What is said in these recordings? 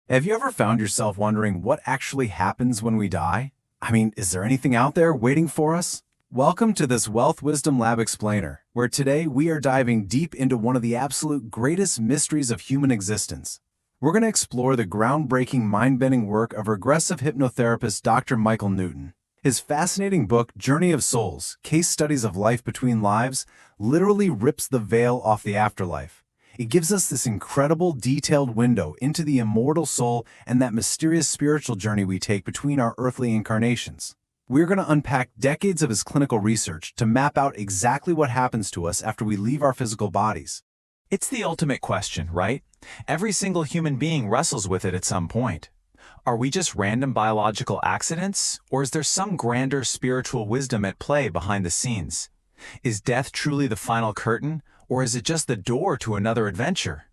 Have you ever found yourself wondering what actually happens when we die? I mean, is there anything out there waiting for us? Welcome to this Wealth Wisdom Lab Explainer, where today we are diving deep into one of the absolute greatest mysteries of human existence. We're going to explore the groundbreaking, mind-bending work of regressive hypnotherapist Dr. Michael Newton. His fascinating book, Journey of Souls, Case Studies of Life Between Lives, literally rips the veil off the afterlife. It gives us this incredible, detailed window into the immortal soul and that mysterious spiritual journey we take between our earthly incarnations. We're going to unpack decades of his clinical research to map out exactly what happens to us after we leave our physical bodies. It's the ultimate question, right? Every single human being wrestles with it at some point. Are we just random biological accidents, or is there some grander spiritual wisdom at play behind the scenes? Is death truly the final curtain, or is it just the door to another adventure?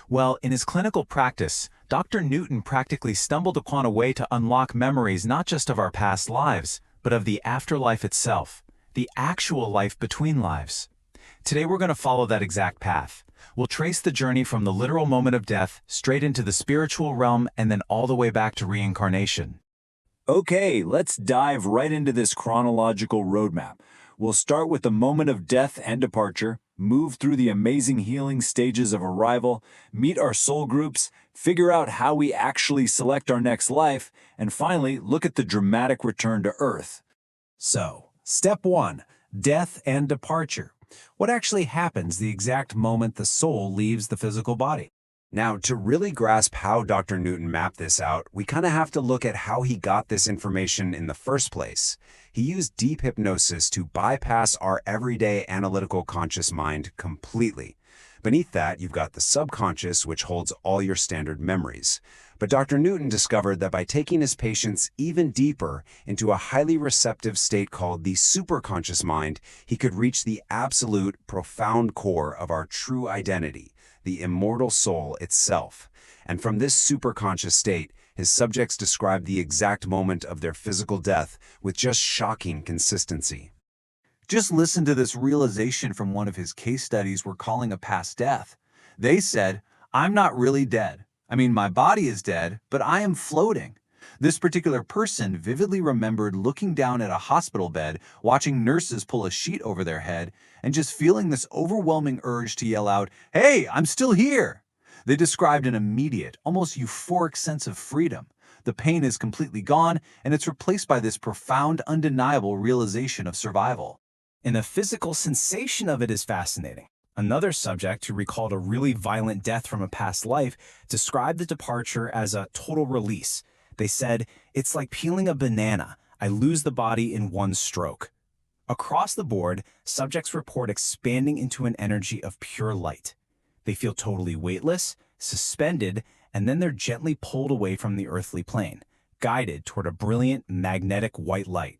Well, in his clinical practice, Dr. Newton practically stumbled upon a way to unlock memories not just of our past lives, but of the afterlife itself, the actual life between lives. Today we're going to follow that exact path. We'll trace the journey from the literal moment of death straight into the spiritual realm and then all the way back to reincarnation. Okay, let's dive right into this chronological roadmap. We'll start with the moment of death and departure, move through the amazing healing stages of arrival, meet our soul groups, figure out how we actually select our next life, and finally, look at the dramatic return to Earth. So, step 1, death and departure. What actually happens the exact moment the soul leaves the physical body? Now, to really grasp how Dr. Newton mapped this out, we kind of have to look at how he got this information in the first place. He used deep hypnosis to bypass our everyday analytical conscious mind completely. Beneath that, you've got the subconscious, which holds all your standard memories. But Dr. Newton discovered that by taking his patients even deeper into a highly receptive state called the superconscious mind, he could reach the absolute, profound core of our true identity, the immortal soul itself. And from this superconscious state, his subjects described the exact moment of their physical death with just shocking consistency. Just listen to this realization from one of his case studies we're calling a past death. They said, "I'm not really dead. I mean, my body is dead, but I am floating." This particular person vividly remembered looking down at a hospital bed, watching nurses pull a sheet over their head, and just feeling this overwhelming urge to yell out, "Hey, I'm still here!" They described an immediate, almost euphoric sense of freedom. The pain is completely gone, and it's replaced by this profound, undeniable realization of survival. And the physical sensation of it is fascinating. Another subject who recalled a really violent death from a past life described the departure as a total release. They said, "It's like peeling a banana. I lose the body in one stroke." Across the board, subjects report expanding into an energy of pure light. They feel totally weightless, suspended, and then they're gently pulled away from the earthly plane, guided toward a brilliant magnetic white light.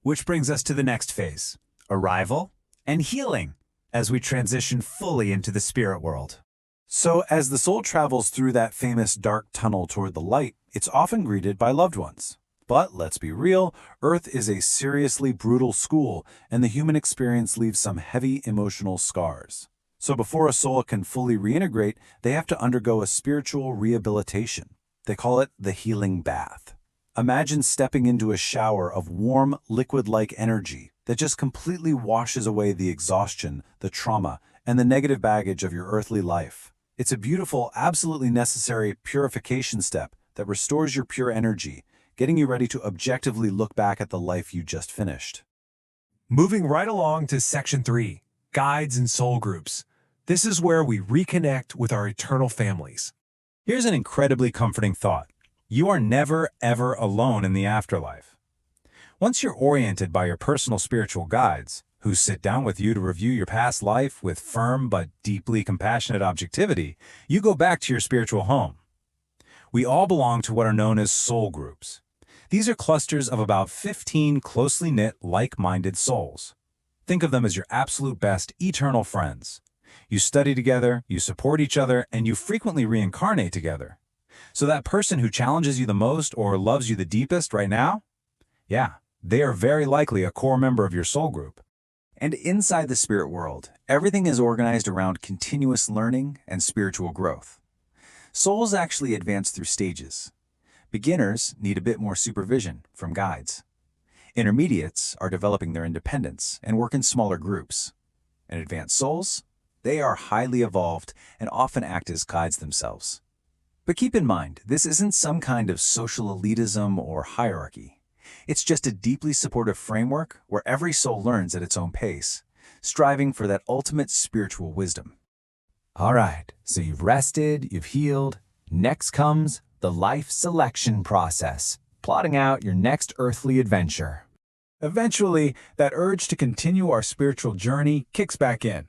Which brings us to the next phase, arrival and healing, as we transition fully into the spirit world. So as the soul travels through that famous dark tunnel toward the light, it's often greeted by loved ones. But let's be real, Earth is a seriously brutal school, and the human experience leaves some heavy emotional scars. So before a soul can fully reintegrate, they have to undergo a spiritual rehabilitation. They call it the healing bath. Imagine stepping into a shower of warm, liquid-like energy that just completely washes away the exhaustion, the trauma, and the negative baggage of your earthly life. It's a beautiful, absolutely necessary purification step that restores your pure energy, getting you ready to objectively look back at the life you just finished. Moving right along to Section 3, Guides and Soul Groups. This is where we reconnect with our eternal families. Here's an incredibly comforting thought. You are never, ever alone in the afterlife. Once you're oriented by your personal spiritual guides, who sit down with you to review your past life with firm but deeply compassionate objectivity, you go back to your spiritual home. We all belong to what are known as soul groups. These are clusters of about 15 closely knit, like-minded souls. Think of them as your absolute best eternal friends. You study together, you support each other, and you frequently reincarnate together. So that person who challenges you the most or loves you the deepest right now? Yeah, they are very likely a core member of your soul group. And inside the spirit world, everything is organized around continuous learning and spiritual growth. Souls actually advance through stages. Beginners need a bit more supervision from guides. Intermediates are developing their independence and work in smaller groups. And advanced souls, they are highly evolved and often act as guides themselves. But keep in mind, this isn't some kind of social elitism or hierarchy. It's just a deeply supportive framework where every soul learns at its own pace, striving for that ultimate spiritual wisdom. All right, so you've rested, you've healed. Next comes the life selection process, plotting out your next earthly adventure. Eventually, that urge to continue our spiritual journey kicks back in.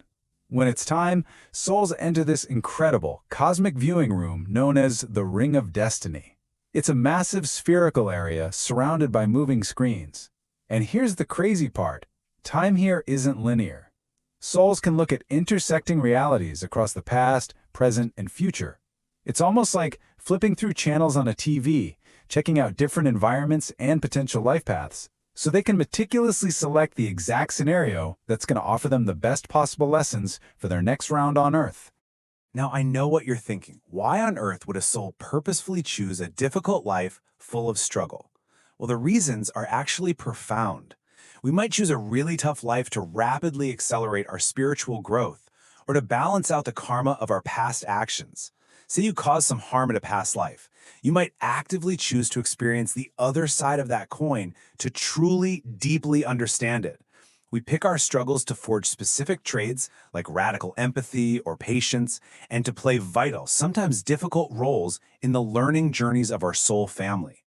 When it's time, souls enter this incredible cosmic viewing room known as the Ring of Destiny. It's a massive spherical area surrounded by moving screens. And here's the crazy part. Time here isn't linear. Souls can look at intersecting realities across the past, present, and future. It's almost like flipping through channels on a TV, checking out different environments and potential life paths, so they can meticulously select the exact scenario that's going to offer them the best possible lessons for their next round on Earth. Now, I know what you're thinking. Why on earth would a soul purposefully choose a difficult life full of struggle? Well, the reasons are actually profound. We might choose a really tough life to rapidly accelerate our spiritual growth, or to balance out the karma of our past actions. Say you caused some harm in a past life. You might actively choose to experience the other side of that coin to truly, deeply understand it. We pick our struggles to forge specific traits like radical empathy or patience, and to play vital, sometimes difficult roles in the learning journeys of our soul family.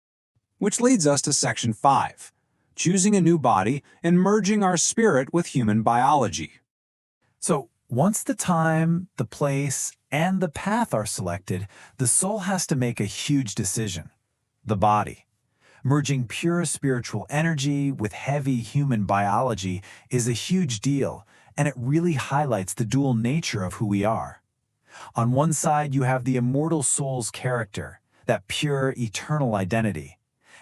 Which leads us to Section 5, choosing a new body and merging our spirit with human biology. So, once the time, the place, and the path are selected, the soul has to make a huge decision: the body. Merging pure spiritual energy with heavy human biology is a huge deal, and it really highlights the dual nature of who we are. On one side, you have the immortal soul's character, that pure, eternal identity.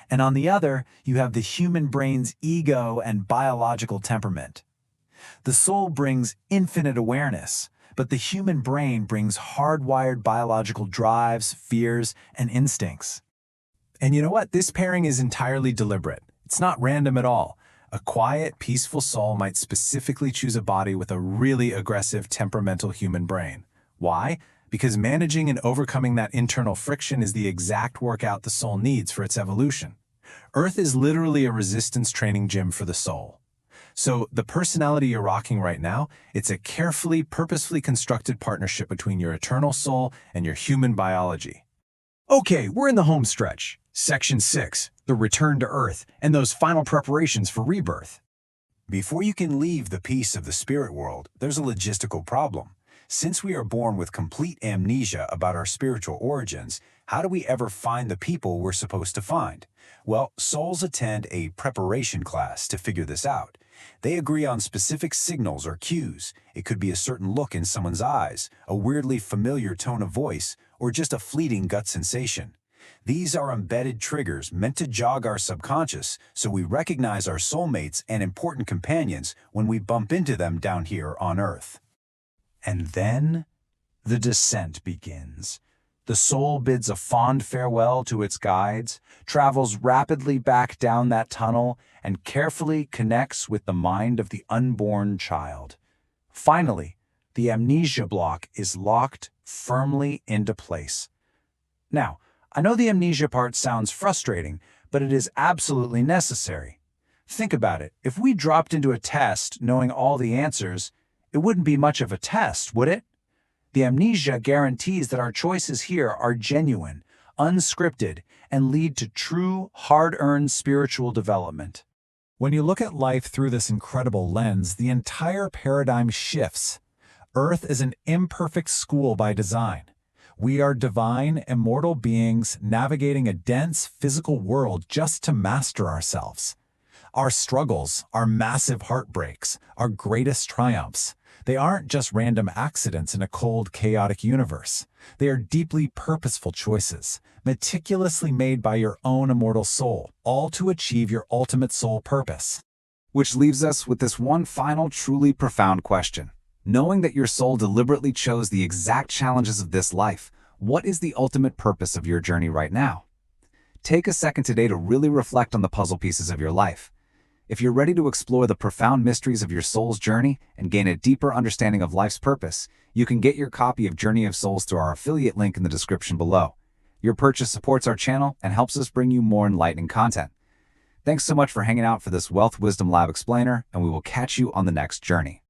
And on the other, you have the human brain's ego and biological temperament. The soul brings infinite awareness, but the human brain brings hardwired biological drives, fears, and instincts. And you know what? This pairing is entirely deliberate. It's not random at all. A quiet, peaceful soul might specifically choose a body with a really aggressive, temperamental human brain. Why? Because managing and overcoming that internal friction is the exact workout the soul needs for its evolution. Earth is literally a resistance training gym for the soul. So the personality you're rocking right now, it's a carefully, purposefully constructed partnership between your eternal soul and your human biology. Okay, we're in the home stretch. Section 6, the return to Earth and those final preparations for rebirth. Before you can leave the peace of the spirit world, there's a logistical problem. Since we are born with complete amnesia about our spiritual origins, how do we ever find the people we're supposed to find? Well, souls attend a preparation class to figure this out. They agree on specific signals or cues. It could be a certain look in someone's eyes, a weirdly familiar tone of voice, or just a fleeting gut sensation. These are embedded triggers meant to jog our subconscious so we recognize our soulmates and important companions when we bump into them down here on Earth. And then the descent begins. The soul bids a fond farewell to its guides, travels rapidly back down that tunnel, and carefully connects with the mind of the unborn child. Finally, the amnesia block is locked firmly into place. Now, I know the amnesia part sounds frustrating, but it is absolutely necessary. Think about it. If we dropped into a test knowing all the answers, it wouldn't be much of a test, would it? The amnesia guarantees that our choices here are genuine, unscripted, and lead to true, hard-earned spiritual development. When you look at life through this incredible lens, the entire paradigm shifts. Earth is an imperfect school by design. We are divine, immortal beings navigating a dense physical world just to master ourselves. Our struggles, our massive heartbreaks, our greatest triumphs, they aren't just random accidents in a cold, chaotic universe. They are deeply purposeful choices, meticulously made by your own immortal soul, all to achieve your ultimate soul purpose. Which leaves us with this one final, truly profound question. Knowing that your soul deliberately chose the exact challenges of this life, What is the ultimate purpose of your journey right now? Take a second today to really reflect on the puzzle pieces of your life. If you're ready to explore the profound mysteries of your soul's journey and gain a deeper understanding of life's purpose, you can get your copy of Journey of Souls through our affiliate link in the description below. Your purchase supports our channel and helps us bring you more enlightening content. Thanks so much for hanging out for this Wealth Wisdom Lab explainer, and we will catch you on the next journey.